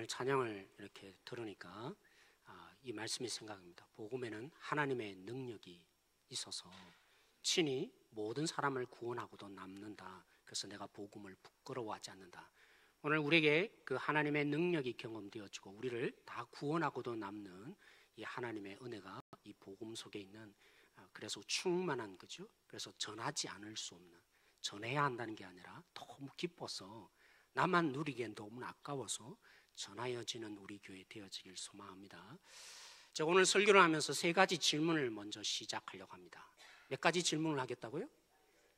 오늘 찬양을 이렇게 들으니까 이 말씀이 생각합니다. 복음에는 하나님의 능력이 있어서 친히 모든 사람을 구원하고도 남는다. 그래서 내가 복음을 부끄러워하지 않는다. 오늘 우리에게 그 하나님의 능력이 경험되어지고 우리를 다 구원하고도 남는 이 하나님의 은혜가 이 복음 속에 있는, 그래서 충만한 거죠. 그래서 전하지 않을 수 없는, 전해야 한다는 게 아니라 너무 기뻐서 나만 누리기엔 너무 아까워서 전하여지는 우리 교회 되어지길 소망합니다. 제가 오늘 설교를 하면서 3가지 질문을 먼저 시작하려고 합니다. 몇 가지 질문을 하겠다고요?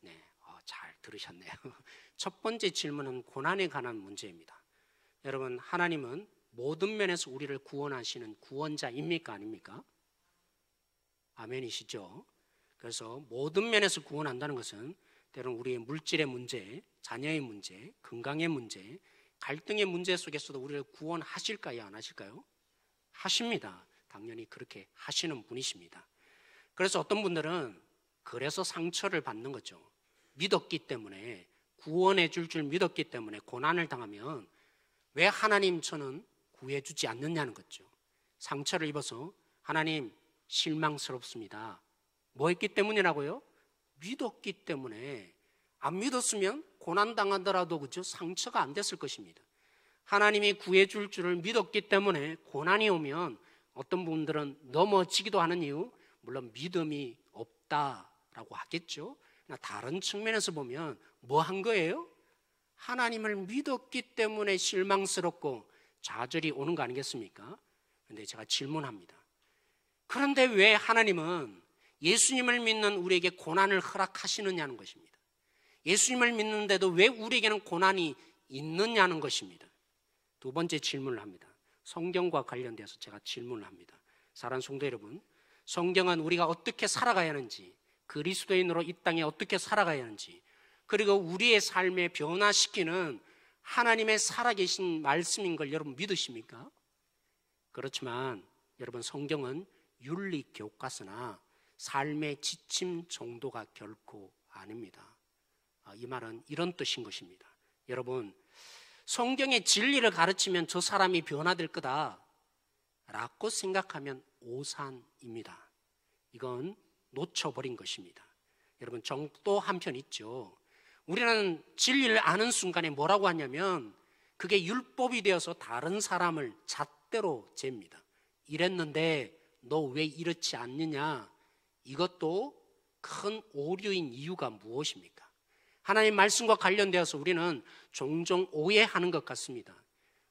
네, 잘 들으셨네요. 첫 번째 질문은 고난에 관한 문제입니다. 여러분, 하나님은 모든 면에서 우리를 구원하시는 구원자입니까? 아닙니까? 아멘이시죠? 그래서 모든 면에서 구원한다는 것은 때로는 우리의 물질의 문제, 자녀의 문제, 건강의 문제, 갈등의 문제 속에서도 우리를 구원하실까요? 안 하실까요? 하십니다. 당연히 그렇게 하시는 분이십니다. 그래서 어떤 분들은 그래서 상처를 받는 거죠. 믿었기 때문에, 구원해 줄 믿었기 때문에 고난을 당하면 왜 하나님 저는 구해주지 않느냐는 거죠. 상처를 입어서 하나님 실망스럽습니다. 뭐 했기 때문이라고요? 믿었기 때문에. 안 믿었으면 고난당하더라도 그죠? 상처가 안 됐을 것입니다. 하나님이 구해줄 줄을 믿었기 때문에 고난이 오면 어떤 분들은 넘어지기도 하는 이유, 물론 믿음이 없다라고 하겠죠. 다른 측면에서 보면 뭐 한 거예요? 하나님을 믿었기 때문에 실망스럽고 좌절이 오는 거 아니겠습니까? 그런데 제가 질문합니다. 그런데 왜 하나님은 예수님을 믿는 우리에게 고난을 허락하시느냐는 것입니다. 예수님을 믿는데도 왜 우리에게는 고난이 있느냐는 것입니다. 두 번째 질문을 합니다. 성경과 관련돼서 제가 질문을 합니다. 사랑하는 성도 여러분, 성경은 우리가 어떻게 살아가야 하는지, 그리스도인으로 이 땅에 어떻게 살아가야 하는지, 그리고 우리의 삶에 변화시키는 하나님의 살아계신 말씀인 걸 여러분 믿으십니까? 그렇지만 여러분, 성경은 윤리 교과서나 삶의 지침 정도가 결코 아닙니다. 이 말은 이런 뜻인 것입니다. 여러분, 성경의 진리를 가르치면 저 사람이 변화될 거다 라고 생각하면 오산입니다. 이건 놓쳐버린 것입니다. 여러분, 또 한편 있죠. 우리는 진리를 아는 순간에 뭐라고 하냐면 그게 율법이 되어서 다른 사람을 잣대로 잽니다. 이랬는데 너 왜 이렇지 않느냐? 이것도 큰 오류인 이유가 무엇입니까? 하나님 말씀과 관련되어서 우리는 종종 오해하는 것 같습니다.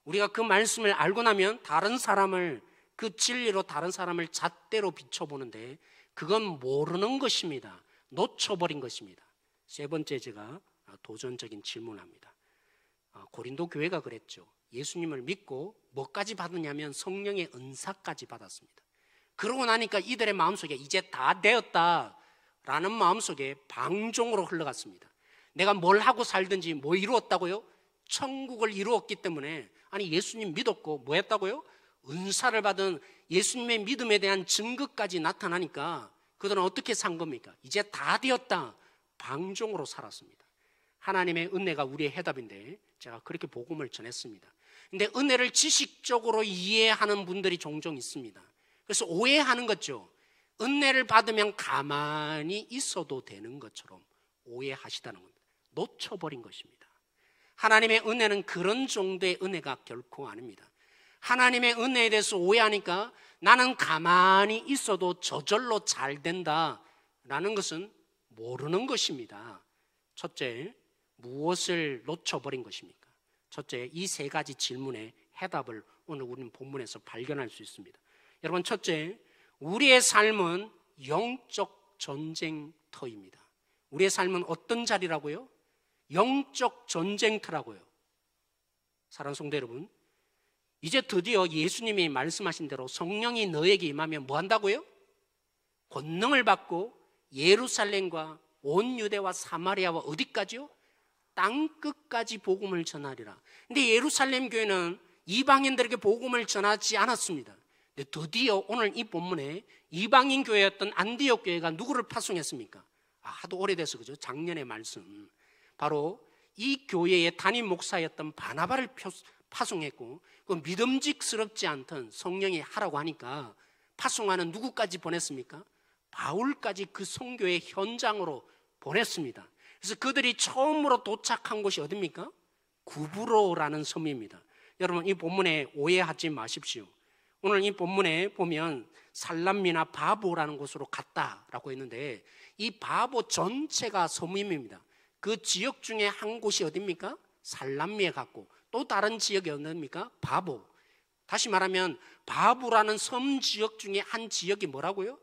우리가 그 말씀을 알고 나면 다른 사람을, 그 진리로 다른 사람을 잣대로 비춰보는데 그건 모르는 것입니다. 놓쳐버린 것입니다. 세 번째, 제가 도전적인 질문을 합니다. 고린도 교회가 그랬죠. 예수님을 믿고 뭐까지 받았냐면 성령의 은사까지 받았습니다. 그러고 나니까 이들의 마음속에 이제 다 되었다라는 마음속에 방종으로 흘러갔습니다. 내가 뭘 하고 살든지 뭐 이루었다고요? 천국을 이루었기 때문에. 아니, 예수님 믿었고 뭐 했다고요? 은사를 받은 예수님의 믿음에 대한 증거까지 나타나니까 그들은 어떻게 산 겁니까? 이제 다 되었다. 방종으로 살았습니다. 하나님의 은혜가 우리의 해답인데 제가 그렇게 복음을 전했습니다. 근데 은혜를 지식적으로 이해하는 분들이 종종 있습니다. 그래서 오해하는 거죠. 은혜를 받으면 가만히 있어도 되는 것처럼 오해하시다는 겁니다. 놓쳐버린 것입니다. 하나님의 은혜는 그런 정도의 은혜가 결코 아닙니다. 하나님의 은혜에 대해서 오해하니까 나는 가만히 있어도 저절로 잘 된다라는 것은 모르는 것입니다. 첫째, 무엇을 놓쳐버린 것입니까? 첫째, 이 3가지 질문의 해답을 오늘 우리는 본문에서 발견할 수 있습니다. 여러분, 첫째, 우리의 삶은 영적 전쟁터입니다. 우리의 삶은 어떤 자리라고요? 영적 전쟁터라고요. 사랑하는 성도 여러분, 이제 드디어 예수님이 말씀하신 대로 성령이 너에게 임하면 뭐 한다고요? 권능을 받고 예루살렘과 온 유대와 사마리아와 어디까지요? 땅끝까지 복음을 전하리라. 근데 예루살렘 교회는 이방인들에게 복음을 전하지 않았습니다. 근데 드디어 오늘 이 본문에 이방인 교회였던 안디옥 교회가 누구를 파송했습니까? 하도 오래돼서 그죠? 작년의 말씀. 바로 이 교회의 담임 목사였던 바나바를 파송했고, 그 믿음직스럽지 않던 성령이 하라고 하니까 파송하는 누구까지 보냈습니까? 바울까지 그 선교의 현장으로 보냈습니다. 그래서 그들이 처음으로 도착한 곳이 어디입니까? 구브로라는 섬입니다. 여러분, 이 본문에 오해하지 마십시오. 오늘 이 본문에 보면 살람미나 바보라는 곳으로 갔다라고 했는데, 이 바보 전체가 섬임입니다. 그 지역 중에 한 곳이 어디입니까? 살람미에 갔고, 또 다른 지역이 어디입니까? 바보. 다시 말하면 바보라는 섬 지역 중에 한 지역이 뭐라고요?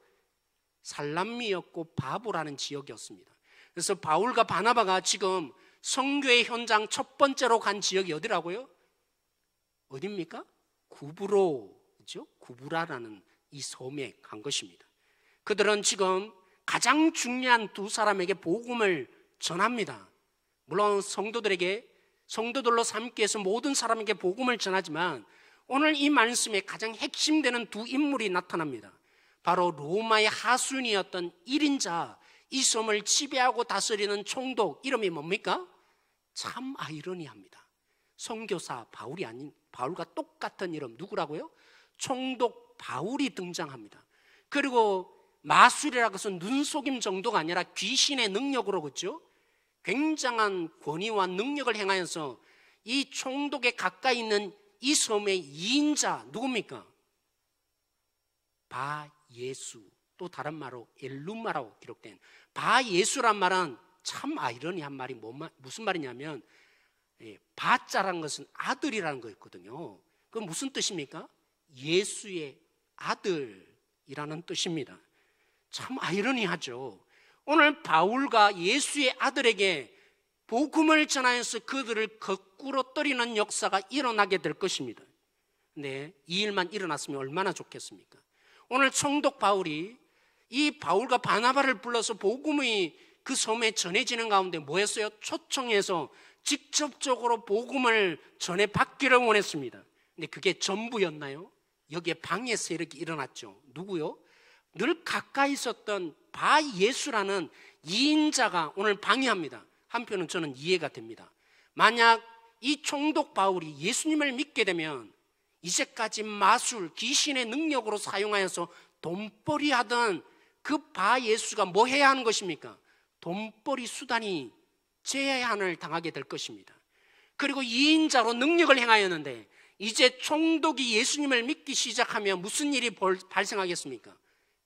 살람미였고 바보라는 지역이었습니다. 그래서 바울과 바나바가 지금 선교의 현장 첫 번째로 간 지역이 어디라고요? 어디입니까? 구브로, 그렇죠? 구브라라는 이 섬에 간 것입니다. 그들은 지금 가장 중요한 두 사람에게 복음을 전합니다. 물론 성도들로 삼기 위해서 모든 사람에게 복음을 전하지만, 오늘 이 말씀에 가장 핵심되는 두 인물이 나타납니다. 바로 로마의 하순이었던 1인자, 이 섬을 지배하고 다스리는 총독, 이름이 뭡니까? 참 아이러니합니다. 선교사 바울이 아닌, 바울과 똑같은 이름, 누구라고요? 총독 바울이 등장합니다. 그리고 마술이라고 해서 눈속임 정도가 아니라 귀신의 능력으로, 그렇죠? 굉장한 권위와 능력을 행하여서 이 총독에 가까이 있는 이 섬의 2인자 누굽니까? 바예수, 또 다른 말로 엘루마라고 기록된 바예수란 말은 참 아이러니한 말이 무슨 말이냐면, 바자라는 것은 아들이라는 거였거든요. 그건 무슨 뜻입니까? 예수의 아들이라는 뜻입니다. 참 아이러니하죠. 오늘 바울과 예수의 아들에게 복음을 전하여서 그들을 거꾸로 때리는 역사가 일어나게 될 것입니다. 네, 이 일만 일어났으면 얼마나 좋겠습니까? 오늘 총독 바울이 이 바울과 바나바를 불러서 복음이 그 섬에 전해지는 가운데 뭐 했어요? 초청해서 직접적으로 복음을 전해 받기를 원했습니다. 근데 그게 전부였나요? 여기에 방해 세력이 일어났죠. 누구요? 늘 가까이 있었던 바예수라는 2인자가 오늘 방해합니다. 한편은 저는 이해가 됩니다. 만약 이 총독 바울이 예수님을 믿게 되면 이제까지 마술, 귀신의 능력으로 사용하여서 돈벌이 하던 그 바예수가 뭐 해야 하는 것입니까? 돈벌이 수단이 제한을 당하게 될 것입니다. 그리고 2인자로 능력을 행하였는데, 이제 총독이 예수님을 믿기 시작하면 무슨 일이 발생하겠습니까?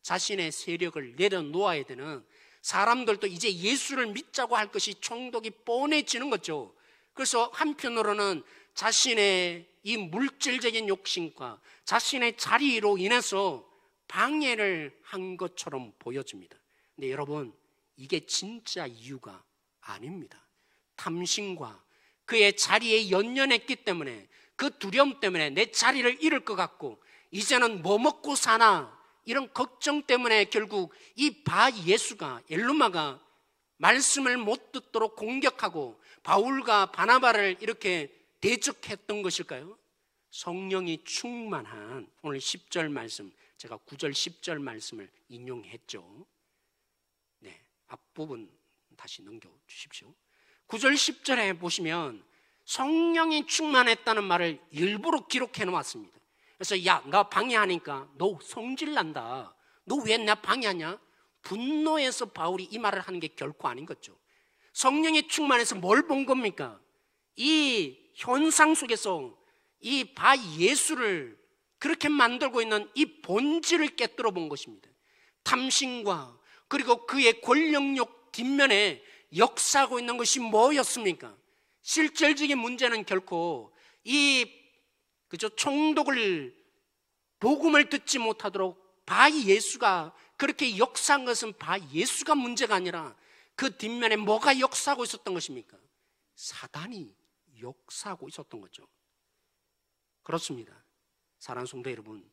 자신의 세력을 내려놓아야 되는 사람들도 이제 예수를 믿자고 할 것이 총독이 뻔해지는 거죠. 그래서 한편으로는 자신의 이 물질적인 욕심과 자신의 자리로 인해서 방해를 한 것처럼 보여집니다. 근데 여러분, 이게 진짜 이유가 아닙니다. 탐심과 그의 자리에 연연했기 때문에, 그 두려움 때문에 내 자리를 잃을 것 같고 이제는 뭐 먹고 사나, 이런 걱정 때문에 결국 이 바예수가, 엘루마가 말씀을 못 듣도록 공격하고 바울과 바나바를 이렇게 대적했던 것일까요? 성령이 충만한 오늘 10절 말씀, 제가 9절 10절 말씀을 인용했죠. 네, 앞부분 다시 넘겨주십시오. 9절 10절에 보시면 성령이 충만했다는 말을 일부러 기록해 놓았습니다. 그래서 야, 나 방해하니까 너 성질난다, 너 왜 나 방해하냐? 분노해서 바울이 이 말을 하는 게 결코 아닌 거죠. 성령이 충만해서 뭘 본 겁니까? 이 현상 속에서 이 바예수를 그렇게 만들고 있는 이 본질을 깨뜨려 본 것입니다. 탐심과 그리고 그의 권력욕 뒷면에 역사하고 있는 것이 뭐였습니까? 실질적인 문제는 결코 총독을 복음을 듣지 못하도록 바예수가 그렇게 역사한 것은 바예수가 문제가 아니라 그 뒷면에 뭐가 역사하고 있었던 것입니까? 사단이 역사하고 있었던 거죠. 그렇습니다. 사랑하는 성도 여러분,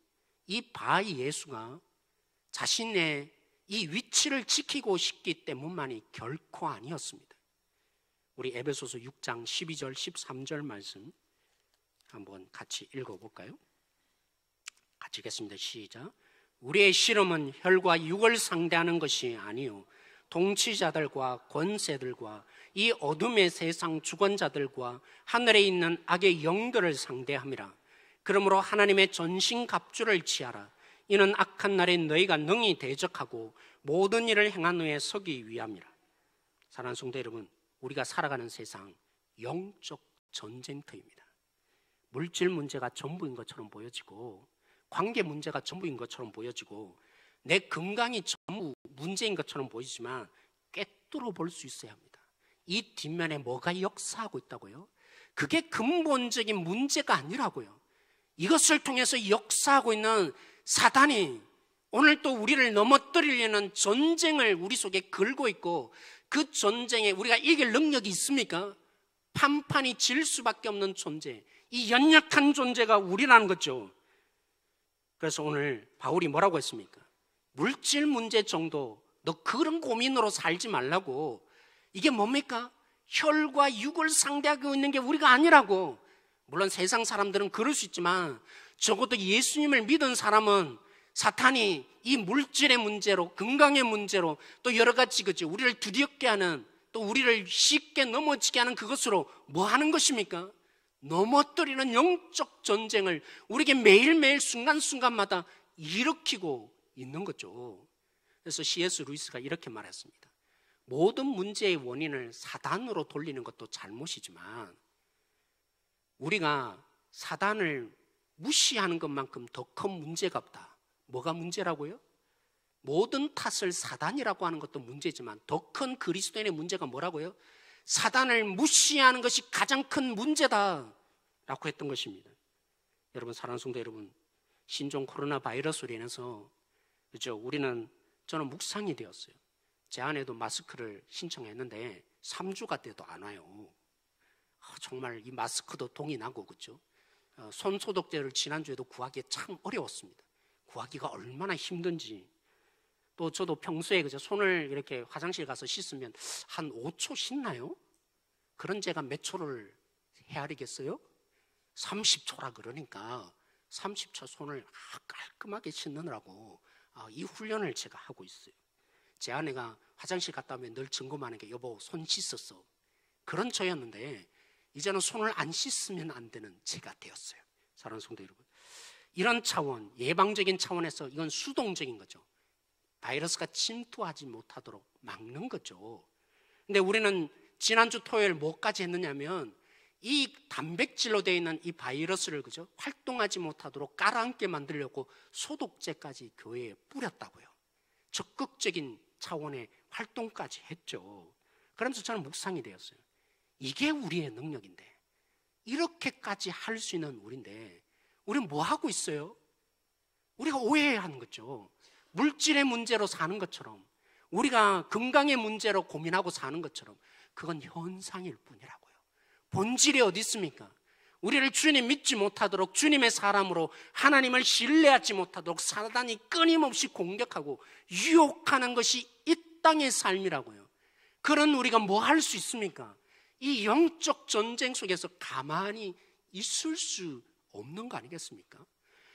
이 바예수가 자신의 이 위치를 지키고 싶기 때문만이 결코 아니었습니다. 우리 에베소서 6장 12절 13절 말씀 한번 같이 읽어볼까요? 같이 읽겠습니다. 시작. 우리의 씨름은 혈과 육을 상대하는 것이 아니요 통치자들과 권세들과 이 어둠의 세상 주권자들과 하늘에 있는 악의 영들을 상대함이라. 그러므로 하나님의 전신갑주를 취하라. 이는 악한 날에 너희가 능히 대적하고 모든 일을 행한 후에 서기 위함이라. 사랑하는 성도 여러분, 우리가 살아가는 세상 영적 전쟁터입니다. 물질 문제가 전부인 것처럼 보여지고, 관계 문제가 전부인 것처럼 보여지고, 내 건강이 전부 문제인 것처럼 보이지만 꿰뚫어 볼 수 있어야 합니다. 이 뒷면에 뭐가 역사하고 있다고요? 그게 근본적인 문제가 아니라고요. 이것을 통해서 역사하고 있는 사단이 오늘 또 우리를 넘어뜨리려는 전쟁을 우리 속에 걸고 있고, 그 전쟁에 우리가 이길 능력이 있습니까? 판판이 질 수밖에 없는 존재, 이 연약한 존재가 우리라는 거죠. 그래서 오늘 바울이 뭐라고 했습니까? 물질 문제 정도 너 그런 고민으로 살지 말라고. 이게 뭡니까? 혈과 육을 상대하고 있는 게 우리가 아니라고. 물론 세상 사람들은 그럴 수 있지만 적어도 예수님을 믿은 사람은 사탄이 이 물질의 문제로, 건강의 문제로, 또 여러 가지 우리를 두렵게 하는, 또 우리를 쉽게 넘어지게 하는 그것으로 뭐 하는 것입니까? 넘어뜨리는 영적 전쟁을 우리에게 매일매일 순간순간마다 일으키고 있는 거죠. 그래서 C.S. 루이스가 이렇게 말했습니다. 모든 문제의 원인을 사단으로 돌리는 것도 잘못이지만 우리가 사단을 무시하는 것만큼 더 큰 문제가 없다. 뭐가 문제라고요? 모든 탓을 사단이라고 하는 것도 문제지만 더 큰 그리스도인의 문제가 뭐라고요? 사단을 무시하는 것이 가장 큰 문제다 라고 했던 것입니다. 여러분, 사랑하는 성도 여러분, 신종 코로나 바이러스로 인해서 그렇죠? 저는 묵상이 되었어요. 제 아내도 마스크를 신청했는데 3주가 돼도 안 와요. 정말 이 마스크도 동이 나고, 그렇죠? 손 소독제를 지난주에도 구하기 참 어려웠습니다. 구하기가 얼마나 힘든지. 또 저도 평소에 그죠, 손을 이렇게 화장실 가서 씻으면 한 5초 씻나요? 그런 제가 몇 초를 헤아리겠어요? 30초라 그러니까 30초 손을 깔끔하게 씻느라고 이 훈련을 제가 하고 있어요. 제 아내가 화장실 갔다 오면 늘 점검하는 게 여보 손 씻었어, 그런 저였는데 이제는 손을 안 씻으면 안 되는 제가 되었어요. 사랑하는 성도 여러분, 이런 차원, 예방적인 차원에서 이건 수동적인 거죠. 바이러스가 침투하지 못하도록 막는 거죠. 근데 우리는 지난주 토요일 뭐까지 했느냐면 이 단백질로 되어 있는 이 바이러스를 그죠, 활동하지 못하도록 깔아앉게 만들려고 소독제까지 교회에 뿌렸다고요. 적극적인 차원의 활동까지 했죠. 그러면서 저는 묵상이 되었어요. 이게 우리의 능력인데, 이렇게까지 할 수 있는 우리인데 우리는 뭐 하고 있어요? 우리가 오해하는 거죠. 물질의 문제로 사는 것처럼, 우리가 건강의 문제로 고민하고 사는 것처럼 그건 현상일 뿐이라고요. 본질이 어디 있습니까? 우리를 주님 믿지 못하도록, 주님의 사람으로 하나님을 신뢰하지 못하도록 사단이 끊임없이 공격하고 유혹하는 것이 이 땅의 삶이라고요. 그런 우리가 뭐 할 수 있습니까? 이 영적 전쟁 속에서 가만히 있을 수 없는 거 아니겠습니까?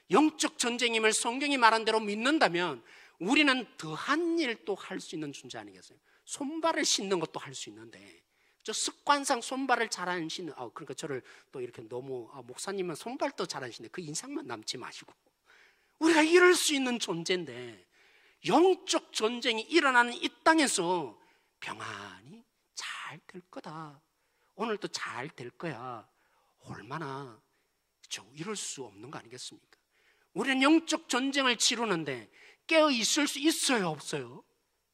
영적 전쟁임을 성경이 말한 대로 믿는다면 우리는 더한 일도 할 수 있는 존재 아니겠어요? 손발을 씻는 것도 할 수 있는데, 저 습관상 손발을 잘 안 씻는, 그러니까 저를 또 이렇게 너무 목사님은 손발도 잘 안 씻는데 그 인상만 남지 마시고, 우리가 이럴 수 있는 존재인데 영적 전쟁이 일어나는 이 땅에서 평안히 잘 될 거다, 오늘도 잘 될 거야, 얼마나 이럴 수 없는 거 아니겠습니까? 우리는 영적 전쟁을 치르는데 깨어 있을 수 있어요, 없어요?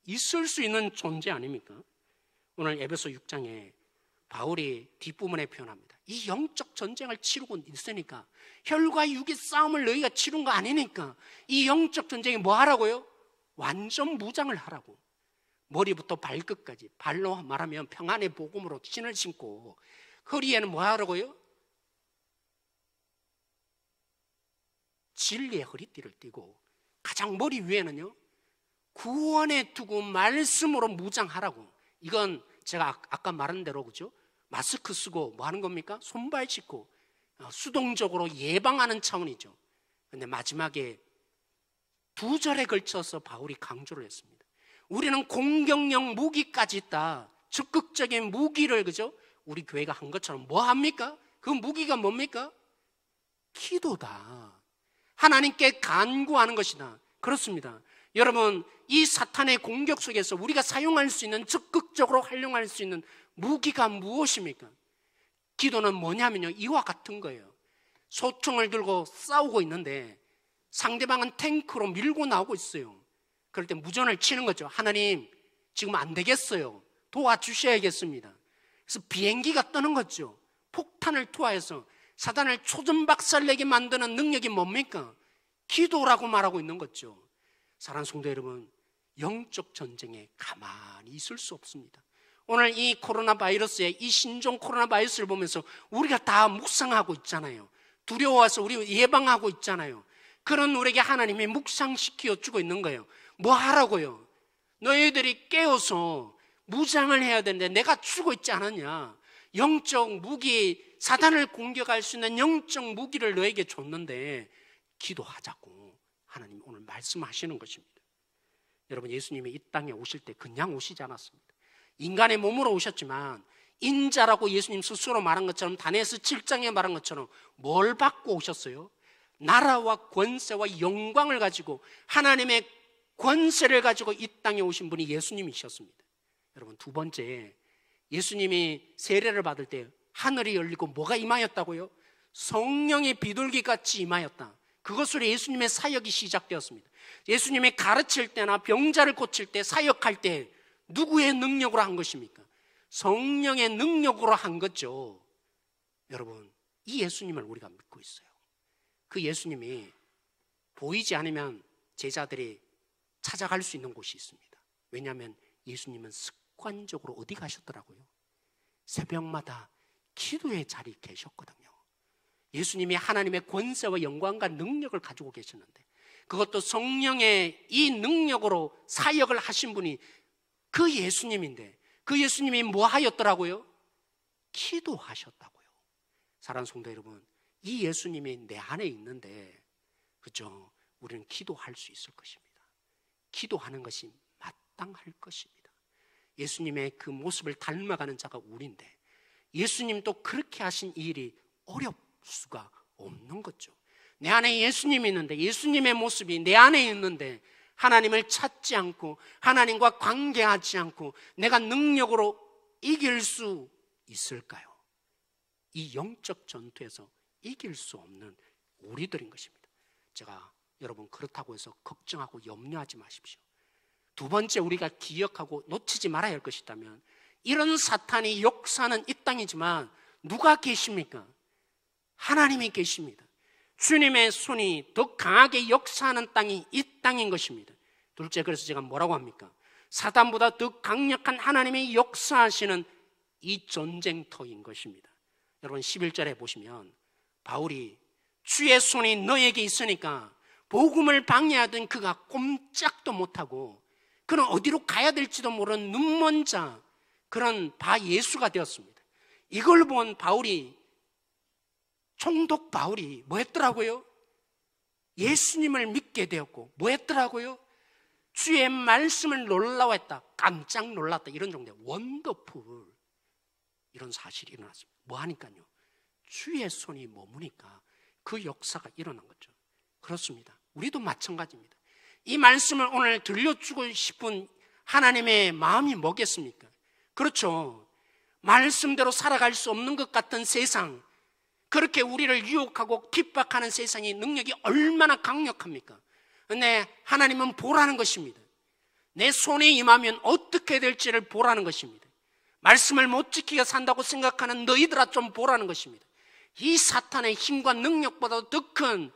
있을 수 있는 존재 아닙니까? 오늘 에베소 6장에 바울이 뒷부분에 표현합니다. 이 영적 전쟁을 치르고 있으니까, 혈과 육의 싸움을 너희가 치른 거 아니니까 이 영적 전쟁에 뭐 하라고요? 완전 무장을 하라고. 머리부터 발끝까지, 발로 말하면 평안의 복음으로 신을 신고, 허리에는 뭐 하라고요? 진리의 허리띠를 띠고, 가장 머리 위에는요 구원의 두고 말씀으로 무장하라고. 이건 제가 아까 말한 대로 그죠? 마스크 쓰고 뭐 하는 겁니까? 손발 씻고 수동적으로 예방하는 차원이죠. 그런데 마지막에 2절에 걸쳐서 바울이 강조를 했습니다. 우리는 공격력 무기까지 있다. 적극적인 무기를, 그죠? 우리 교회가 한 것처럼 뭐 합니까? 그 무기가 뭡니까? 기도다. 하나님께 간구하는 것이다. 그렇습니다. 여러분, 이 사탄의 공격 속에서 우리가 사용할 수 있는, 적극적으로 활용할 수 있는 무기가 무엇입니까? 기도는 뭐냐면요, 이와 같은 거예요. 소총을 들고 싸우고 있는데 상대방은 탱크로 밀고 나오고 있어요. 그럴 때 무전을 치는 거죠. 하나님, 지금 안 되겠어요. 도와주셔야겠습니다. 그래서 비행기가 뜨는 거죠. 폭탄을 투하해서 사단을 초전박살내게 만드는 능력이 뭡니까? 기도라고 말하고 있는 거죠. 사랑하는 성도 여러분, 영적 전쟁에 가만히 있을 수 없습니다. 오늘 이 코로나 바이러스의, 이 신종 코로나 바이러스를 보면서 우리가 다 묵상하고 있잖아요. 두려워서 우리 예방하고 있잖아요. 그런 우리에게 하나님이 묵상시켜 주고 있는 거예요. 뭐 하라고요? 너희들이 깨어서 무장을 해야 되는데 내가 주고 있지 않았냐? 영적 무기, 사단을 공격할 수 있는 영적 무기를 너에게 줬는데 기도하자고 하나님 오늘 말씀하시는 것입니다. 여러분, 예수님이 이 땅에 오실 때 그냥 오시지 않았습니다. 인간의 몸으로 오셨지만 인자라고 예수님 스스로 말한 것처럼, 다니엘서 7장에 말한 것처럼 뭘 받고 오셨어요? 나라와 권세와 영광을 가지고, 하나님의 권세를 가지고 이 땅에 오신 분이 예수님이셨습니다. 여러분, 두 번째, 예수님이 세례를 받을 때 하늘이 열리고 뭐가 임하였다고요? 성령의 비둘기같이 임하였다. 그것으로 예수님의 사역이 시작되었습니다. 예수님이 가르칠 때나 병자를 고칠 때, 사역할 때 누구의 능력으로 한 것입니까? 성령의 능력으로 한 거죠. 여러분, 이 예수님을 우리가 믿고 있어요. 그 예수님이 보이지 않으면 제자들이 찾아갈 수 있는 곳이 있습니다. 왜냐하면 예수님은 습관적으로 어디 가셨더라고요? 새벽마다 기도의 자리에 계셨거든요. 예수님이 하나님의 권세와 영광과 능력을 가지고 계셨는데, 그것도 성령의 이 능력으로 사역을 하신 분이 그 예수님인데, 그 예수님이 뭐 하였더라고요? 기도하셨다고요. 사랑하는 성도 여러분, 이 예수님이 내 안에 있는데, 그죠? 우리는 기도할 수 있을 것입니다. 기도하는 것이 마땅할 것입니다. 예수님의 그 모습을 닮아가는 자가 우리인데, 예수님도 그렇게 하신 일이 어려울 수가 없는 거죠. 내 안에 예수님이 있는데, 예수님의 모습이 내 안에 있는데 하나님을 찾지 않고 하나님과 관계하지 않고 내가 능력으로 이길 수 있을까요? 이 영적 전투에서 이길 수 없는 우리들인 것입니다. 제가 여러분, 그렇다고 해서 걱정하고 염려하지 마십시오. 두 번째, 우리가 기억하고 놓치지 말아야 할 것이 있다면, 이런 사탄이 역사는 이 땅이지만 누가 계십니까? 하나님이 계십니다. 주님의 손이 더 강하게 역사하는 땅이 이 땅인 것입니다. 둘째, 그래서 제가 뭐라고 합니까? 사탄보다 더 강력한 하나님이 역사하시는 이 전쟁터인 것입니다. 여러분, 11절에 보시면 바울이 주의 손이 너에게 있으니까 복음을 방해하던 그가 꼼짝도 못하고 그는 어디로 가야 될지도 모르는 눈먼 자, 그런 바 예수가 되었습니다. 이걸 본 바울이, 총독 바울이 뭐 했더라고요? 예수님을 믿게 되었고 뭐 했더라고요? 주의 말씀을 놀라워했다, 깜짝 놀랐다, 이런 정도의 원더풀, 이런 사실이 일어났습니다. 뭐 하니까요? 주의 손이 머무니까 그 역사가 일어난 거죠. 그렇습니다. 우리도 마찬가지입니다. 이 말씀을 오늘 들려주고 싶은 하나님의 마음이 뭐겠습니까? 그렇죠. 말씀대로 살아갈 수 없는 것 같은 세상, 그렇게 우리를 유혹하고 핍박하는 세상의 능력이 얼마나 강력합니까? 근데 하나님은 보라는 것입니다. 내 손에 임하면 어떻게 될지를 보라는 것입니다. 말씀을 못 지키게 산다고 생각하는 너희들아 좀 보라는 것입니다. 이 사탄의 힘과 능력보다 더 큰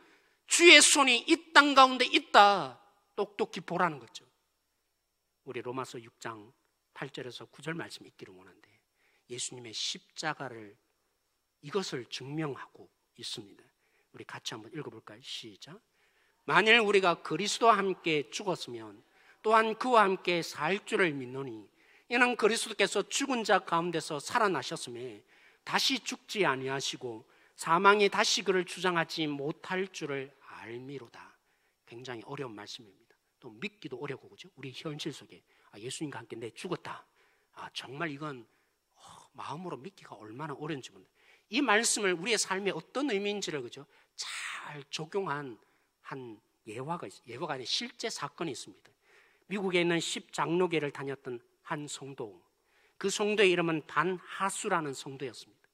주의 손이 이 땅 가운데 있다, 똑똑히 보라는 거죠. 우리 로마서 6장 8절에서 9절 말씀 읽기를 원하는데, 예수님의 십자가를, 이것을 증명하고 있습니다. 우리 같이 한번 읽어볼까요? 시작. 만일 우리가 그리스도와 함께 죽었으면 또한 그와 함께 살 줄을 믿노니, 이는 그리스도께서 죽은 자 가운데서 살아나셨음에 다시 죽지 아니하시고 사망이 다시 그를 주장하지 못할 줄을 알미로다. 굉장히 어려운 말씀입니다. 또 믿기도 어렵고, 그죠? 우리 현실 속에 예수님과 함께 내 죽었다, 정말 이건 마음으로 믿기가 얼마나 어려운지 모릅니다. 이 말씀을 우리의 삶에 어떤 의미인지를 그죠? 잘 적용한 한 예화가 아닌 실제 사건이 있습니다. 미국에 있는 10장로교를 다녔던 한 성도, 그 성도의 이름은 반하수라는 성도였습니다.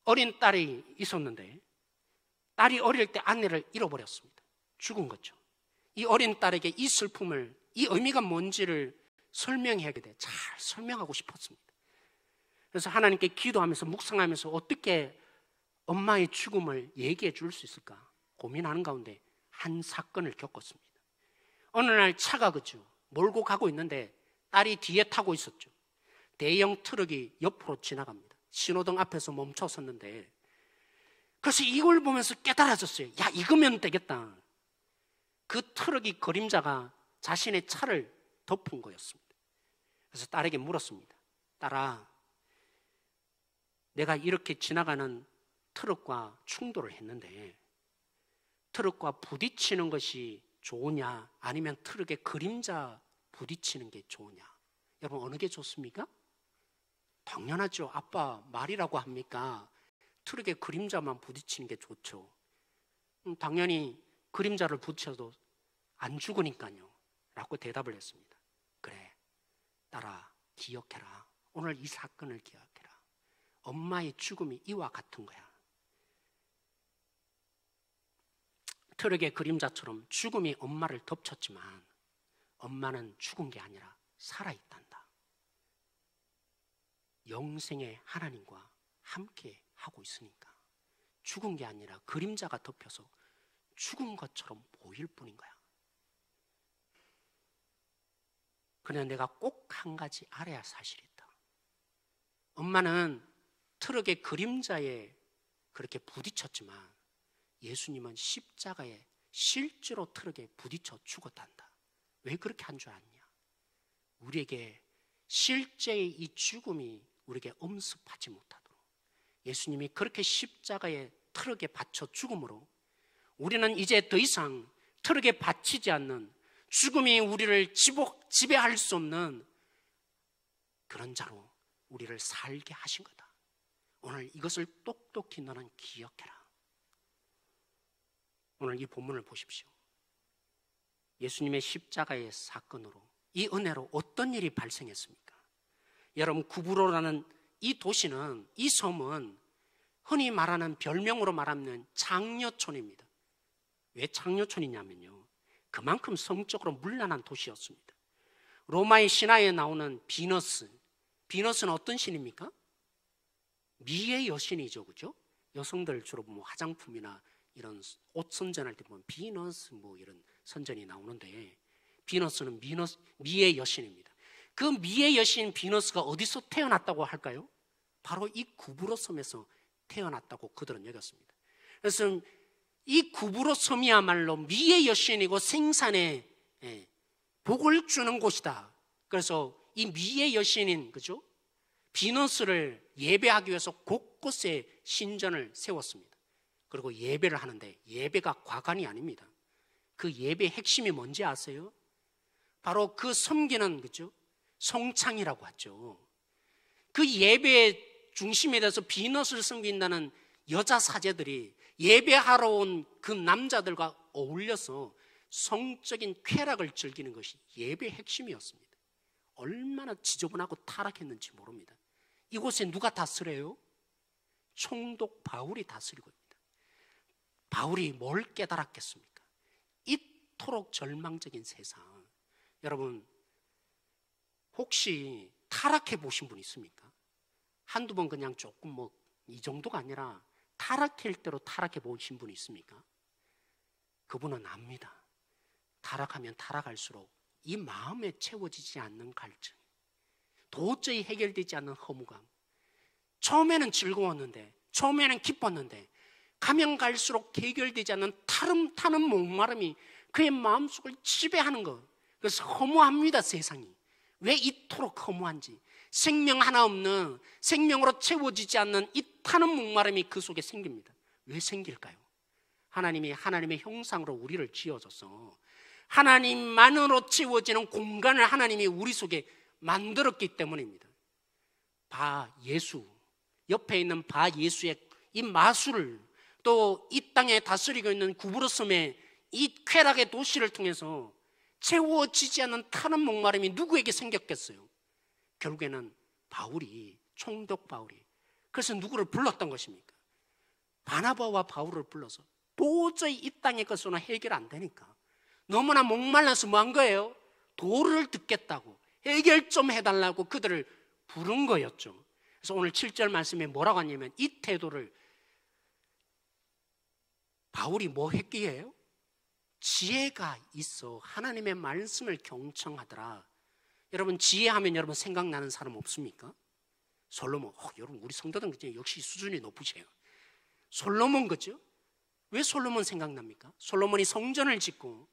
어린 딸이 있었는데 딸이 어릴 때 아내를 잃어버렸습니다. 죽은 거죠. 이 어린 딸에게 이 슬픔을, 이 의미가 뭔지를 설명해야 돼. 잘 설명하고 싶었습니다. 그래서 하나님께 기도하면서 묵상하면서 어떻게 엄마의 죽음을 얘기해 줄 수 있을까 고민하는 가운데 한 사건을 겪었습니다. 어느 날 차가 그죠 몰고 가고 있는데 딸이 뒤에 타고 있었죠. 대형 트럭이 옆으로 지나갑니다. 신호등 앞에서 멈춰섰는데, 그래서 이걸 보면서 깨달아졌어요. 야, 이거면 되겠다. 그 트럭이 그림자가 자신의 차를 덮은 거였습니다. 그래서 딸에게 물었습니다. 딸아, 내가 이렇게 지나가는 트럭과 충돌을 했는데 트럭과 부딪히는 것이 좋으냐, 아니면 트럭의 그림자 부딪히는 게 좋으냐? 여러분, 어느 게 좋습니까? 당연하죠. 아빠 말이라고 합니까? 트럭의 그림자만 부딪히는 게 좋죠. 당연히 그림자를 부딪혀도 안 죽으니까요 라고 대답을 했습니다. 그래, 딸아, 기억해라. 오늘 이 사건을 기억해라. 엄마의 죽음이 이와 같은 거야. 트럭의 그림자처럼 죽음이 엄마를 덮쳤지만 엄마는 죽은 게 아니라 살아있단다. 영생의 하나님과 함께 하고 있으니까 죽은 게 아니라 그림자가 덮여서 죽은 것처럼 보일 뿐인 거야. 그러나 내가 꼭 한 가지 알아야 할 사실이 있다. 엄마는 트럭의 그림자에 그렇게 부딪혔지만 예수님은 십자가에 실제로 트럭에 부딪혀 죽었단다. 왜 그렇게 한 줄 아느냐? 우리에게 실제의 이 죽음이 우리에게 엄습하지 못하도록 예수님이 그렇게 십자가에 트럭에 받쳐 죽음으로 우리는 이제 더 이상 트럭에 받치지 않는, 죽음이 우리를 지배할 수 없는 그런 자로 우리를 살게 하신 거다. 오늘 이것을 똑똑히 너는 기억해라. 오늘 이 본문을 보십시오. 예수님의 십자가의 사건으로, 이 은혜로 어떤 일이 발생했습니까? 여러분, 구브로라는 이 도시는, 이 섬은 흔히 말하는, 별명으로 말하면 장려촌입니다. 왜 장려촌이냐면요, 그만큼 성적으로 문란한 도시였습니다. 로마의 신화에 나오는 비너스는 어떤 신입니까? 미의 여신이죠, 그죠? 여성들 주로 뭐 화장품이나 이런 옷 선전할 때 보면 비너스 뭐 이런 선전이 나오는데, 비너스는 미의 여신입니다. 그 미의 여신 비너스가 어디서 태어났다고 할까요? 바로 이 구브로 섬에서 태어났다고 그들은 여겼습니다. 그래서 이 구브로 섬이야말로 미의 여신이고 생산에 복을 주는 곳이다. 그래서 이 미의 여신인, 그죠? 비너스를 예배하기 위해서 곳곳에 신전을 세웠습니다. 그리고 예배를 하는데 예배가 과관이 아닙니다. 그 예배의 핵심이 뭔지 아세요? 바로 그 섬기는, 그죠? 성창이라고 하죠. 그 예배의 중심에 대해서 비너스를 섬긴다는 여자 사제들이 예배하러 온 그 남자들과 어울려서 성적인 쾌락을 즐기는 것이 예배의 핵심이었습니다. 얼마나 지저분하고 타락했는지 모릅니다. 이곳에 누가 다스려요? 총독 바울이 다스리고 있습니다. 바울이 뭘 깨달았겠습니까? 이토록 절망적인 세상, 여러분 혹시 타락해 보신 분 있습니까? 한두 번 그냥 조금 뭐 이 정도가 아니라 타락할 대로 타락해 보신 분 있습니까? 그분은 압니다. 타락하면 타락할수록 이 마음에 채워지지 않는 갈증, 도저히 해결되지 않는 허무감, 처음에는 즐거웠는데, 처음에는 기뻤는데 가면 갈수록 해결되지 않는 타는 목마름이 그의 마음속을 지배하는 것. 그래서 허무합니다. 세상이 왜 이토록 허무한지, 생명 하나 없는, 생명으로 채워지지 않는 이 타는 목마름이 그 속에 생깁니다. 왜 생길까요? 하나님이 하나님의 형상으로 우리를 지어줘서 하나님만으로 채워지는 공간을 하나님이 우리 속에 만들었기 때문입니다. 바 예수, 옆에 있는 바 예수의 이 마술을, 또 이 땅에 다스리고 있는 구부로섬의 이 쾌락의 도시를 통해서 채워지지 않는 타는 목마름이 누구에게 생겼겠어요? 결국에는 바울이, 총독 바울이. 그래서 누구를 불렀던 것입니까? 바나바와 바울을 불러서 도저히 이 땅의 것으로는 해결 안 되니까 너무나 목말라서 뭐 한 거예요? 도를 듣겠다고, 해결 좀 해달라고 그들을 부른 거였죠. 그래서 오늘 7절 말씀에 뭐라고 하냐면, 이 태도를 바울이 뭐 했기에요? 지혜가 있어 하나님의 말씀을 경청하더라. 여러분, 지혜하면 여러분 생각나는 사람 없습니까? 솔로몬. 여러분, 우리 성도들 역시 수준이 높으세요. 솔로몬 거죠. 왜 솔로몬 생각납니까? 솔로몬이 성전을 짓고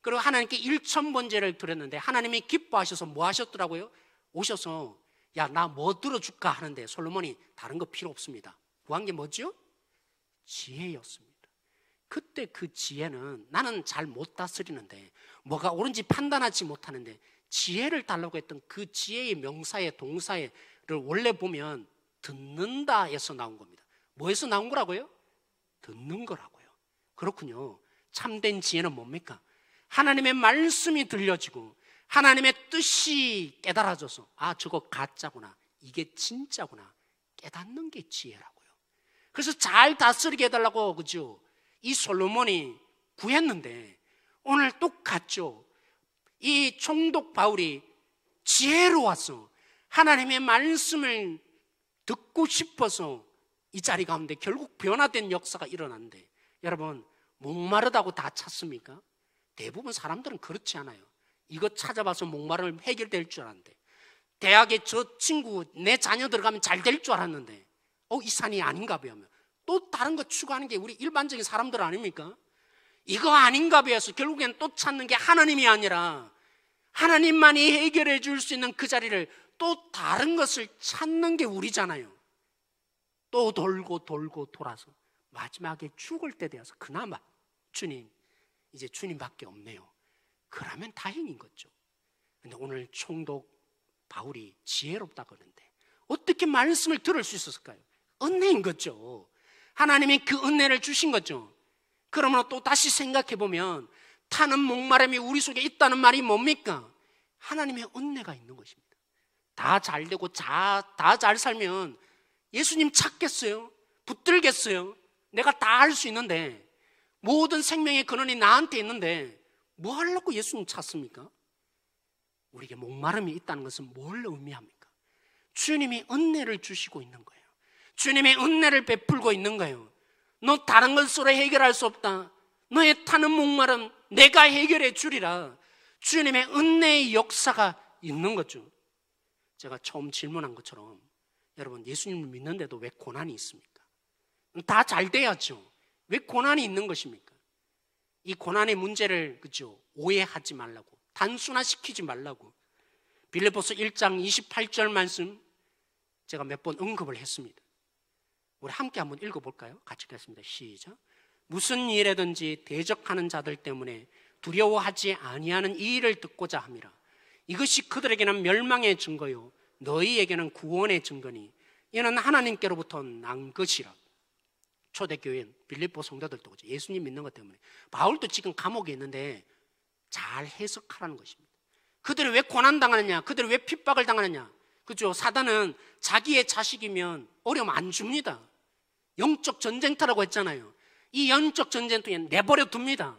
그리고 하나님께 1,000번제를 드렸는데 하나님이 기뻐하셔서 뭐 하셨더라고요? 오셔서 야, 나 뭐 들어줄까 하는데 솔로몬이 다른 거 필요 없습니다. 구한 게 뭐죠? 지혜였습니다. 그때 그 지혜는, 나는 잘 못 다스리는데, 뭐가 옳은지 판단하지 못하는데 지혜를 달라고 했던 그 지혜의 명사의 동사를 원래 보면 듣는다에서 나온 겁니다. 뭐에서 나온 거라고요? 듣는 거라고요. 그렇군요. 참된 지혜는 뭡니까? 하나님의 말씀이 들려지고 하나님의 뜻이 깨달아져서 저거 가짜구나, 이게 진짜구나 깨닫는 게 지혜라고요. 그래서 잘 다스리게 해달라고, 그죠? 이 솔로몬이 구했는데 오늘 똑같죠. 이 총독 바울이 지혜로워서 하나님의 말씀을 듣고 싶어서 이 자리 가운데 결국 변화된 역사가 일어났는데, 여러분, 목마르다고 다 찾습니까? 대부분 사람들은 그렇지 않아요. 이거 찾아봐서 목마름을 해결될 줄 알았는데, 대학에 저 친구 내 자녀 들어가면 잘 될 줄 알았는데 이 산이 아닌가 봐요. 또 다른 거 추구하는 게 우리 일반적인 사람들 아닙니까? 이거 아닌가 봐서 결국엔 또 찾는 게 하나님이 아니라 하나님만이 해결해 줄 수 있는 그 자리를 또 다른 것을 찾는 게 우리잖아요. 또 돌고 돌고 돌아서 마지막에 죽을 때 되어서 그나마 주님, 이제 주님밖에 없네요. 그러면 다행인 거죠. 근데 오늘 총독 바울이 지혜롭다 그러는데 어떻게 말씀을 들을 수 있었을까요? 은혜인 거죠. 하나님이 그 은혜를 주신 거죠. 그러면 또 다시 생각해 보면 타는 목마름이 우리 속에 있다는 말이 뭡니까? 하나님의 은혜가 있는 것입니다. 다 잘 되고 다 잘 살면 예수님 찾겠어요? 붙들겠어요? 내가 다 할 수 있는데, 모든 생명의 근원이 나한테 있는데 뭐 하려고 예수님 찾습니까? 우리에게 목마름이 있다는 것은 뭘 의미합니까? 주님이 은혜를 주시고 있는 거예요. 주님의 은혜를 베풀고 있는 거예요. 너 다른 것으로 해결할 수 없다. 너의 타는 목마름 내가 해결해 주리라. 주님의 은혜의 역사가 있는 거죠. 제가 처음 질문한 것처럼, 여러분, 예수님을 믿는데도 왜 고난이 있습니까? 다 잘 돼야죠. 왜 고난이 있는 것입니까? 이 고난의 문제를, 그죠, 오해하지 말라고, 단순화시키지 말라고 빌립보서 1장 28절 말씀 제가 몇 번 언급을 했습니다. 우리 함께 한번 읽어볼까요? 같이 읽겠습니다. 시작. 무슨 일에든지 대적하는 자들 때문에 두려워하지 아니하는 이 일을 듣고자 함이라. 이것이 그들에게는 멸망의 증거요 너희에게는 구원의 증거니 이는 하나님께로부터 난 것이라. 초대교회 빌립보 성도들도 그죠, 예수님 믿는 것 때문에 바울도 지금 감옥에 있는데 잘 해석하라는 것입니다. 그들이 왜 고난당하느냐, 그들이 왜 핍박을 당하느냐, 그죠? 사단은 자기의 자식이면 어려움 안 줍니다. 영적 전쟁터라고 했잖아요. 이 영적 전쟁터에 내버려 둡니다.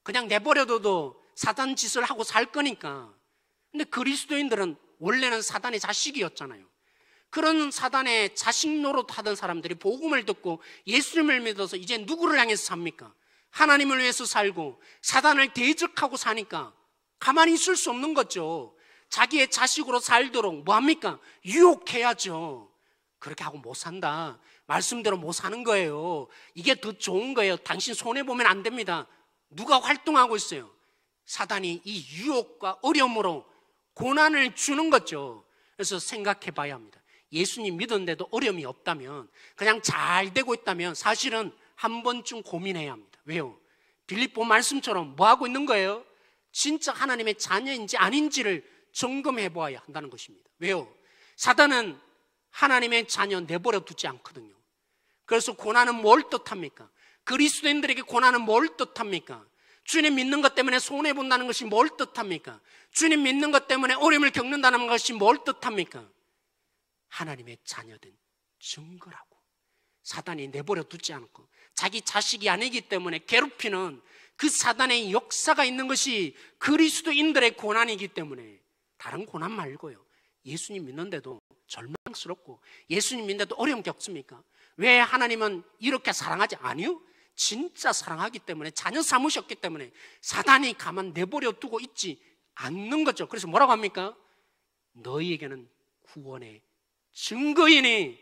그냥 내버려둬도 사단 짓을 하고 살 거니까. 근데 그리스도인들은 원래는 사단의 자식이었잖아요. 그런 사단의 자식 노릇하던 사람들이 복음을 듣고 예수님을 믿어서 이제 누구를 향해서 삽니까? 하나님을 위해서 살고 사단을 대적하고 사니까 가만히 있을 수 없는 거죠. 자기의 자식으로 살도록 뭐합니까? 유혹해야죠. 그렇게 하고 못 산다, 말씀대로 못 사는 거예요. 이게 더 좋은 거예요. 당신 손해보면 안 됩니다. 누가 활동하고 있어요? 사단이 이 유혹과 어려움으로 고난을 주는 거죠. 그래서 생각해 봐야 합니다. 예수님 믿었는데도 어려움이 없다면, 그냥 잘 되고 있다면 사실은 한 번쯤 고민해야 합니다. 왜요? 빌립보 말씀처럼 뭐 하고 있는 거예요? 진짜 하나님의 자녀인지 아닌지를 점검해 보아야 한다는 것입니다. 왜요? 사단은 하나님의 자녀 내버려 두지 않거든요. 그래서 고난은 뭘 뜻합니까? 그리스도인들에게 고난은 뭘 뜻합니까? 주님 믿는 것 때문에 손해본다는 것이 뭘 뜻합니까? 주님 믿는 것 때문에 어려움을 겪는다는 것이 뭘 뜻합니까? 하나님의 자녀된 증거라고. 사단이 내버려 두지 않고 자기 자식이 아니기 때문에 괴롭히는 그 사단의 역사가 있는 것이 그리스도인들의 고난이기 때문에, 다른 고난 말고요. 예수님 믿는데도 절망스럽고 예수님 믿는데도 어려움 겪습니까? 왜 하나님은 이렇게 사랑하지? 아니요. 진짜 사랑하기 때문에, 자녀 삼으셨기 때문에 사단이 가만 내버려 두고 있지 않는 거죠. 그래서 뭐라고 합니까? 너희에게는 구원의 증거이니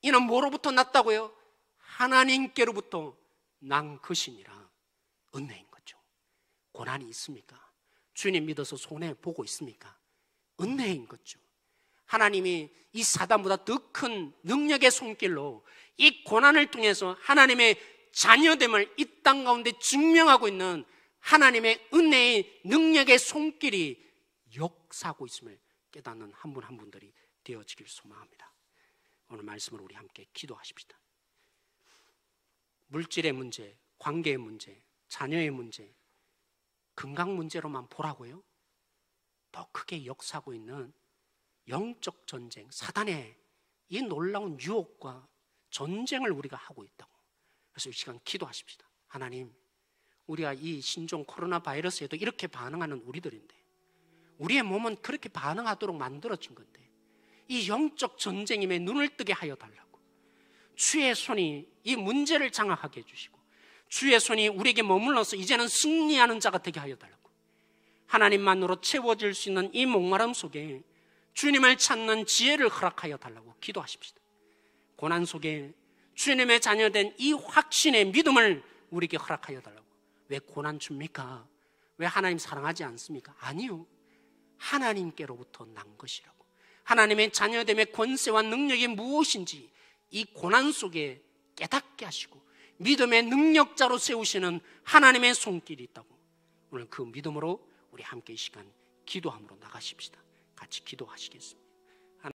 이는 뭐로부터 났다고요? 하나님께로부터 난 것이니라. 은혜인 거죠. 고난이 있습니까? 주님 믿어서 손해보고 있습니까? 은혜인 거죠. 하나님이 이 사단보다 더 큰 능력의 손길로 이 고난을 통해서 하나님의 자녀됨을 이 땅 가운데 증명하고 있는 하나님의 은혜의 능력의 손길이 역사하고 있음을 깨닫는 한 분 한 분들이 되어지길 소망합니다. 오늘 말씀을 우리 함께 기도하십시다. 물질의 문제, 관계의 문제, 자녀의 문제, 건강 문제로만 보라고요? 더 크게 역사하고 있는 영적 전쟁, 사단의 이 놀라운 유혹과 전쟁을 우리가 하고 있다고. 그래서 이 시간 기도하십시다. 하나님, 우리가 이 신종 코로나 바이러스에도 이렇게 반응하는 우리들인데, 우리의 몸은 그렇게 반응하도록 만들어진 건데, 이 영적 전쟁임에 눈을 뜨게 하여 달라고. 주의 손이 이 문제를 장악하게 해주시고, 주의 손이 우리에게 머물러서 이제는 승리하는 자가 되게 하여 달라고. 하나님만으로 채워질 수 있는 이 목마름 속에 주님을 찾는 지혜를 허락하여 달라고 기도하십시다. 고난 속에 주님의 자녀된 이 확신의 믿음을 우리에게 허락하여 달라고. 왜 고난 줍니까? 왜 하나님 사랑하지 않습니까? 아니요. 하나님께로부터 난 것이라고. 하나님의 자녀됨의 권세와 능력이 무엇인지 이 고난 속에 깨닫게 하시고 믿음의 능력자로 세우시는 하나님의 손길이 있다고. 오늘 그 믿음으로 우리 함께 이 시간 기도함으로 나가십시다. 같이 기도하시겠습니다.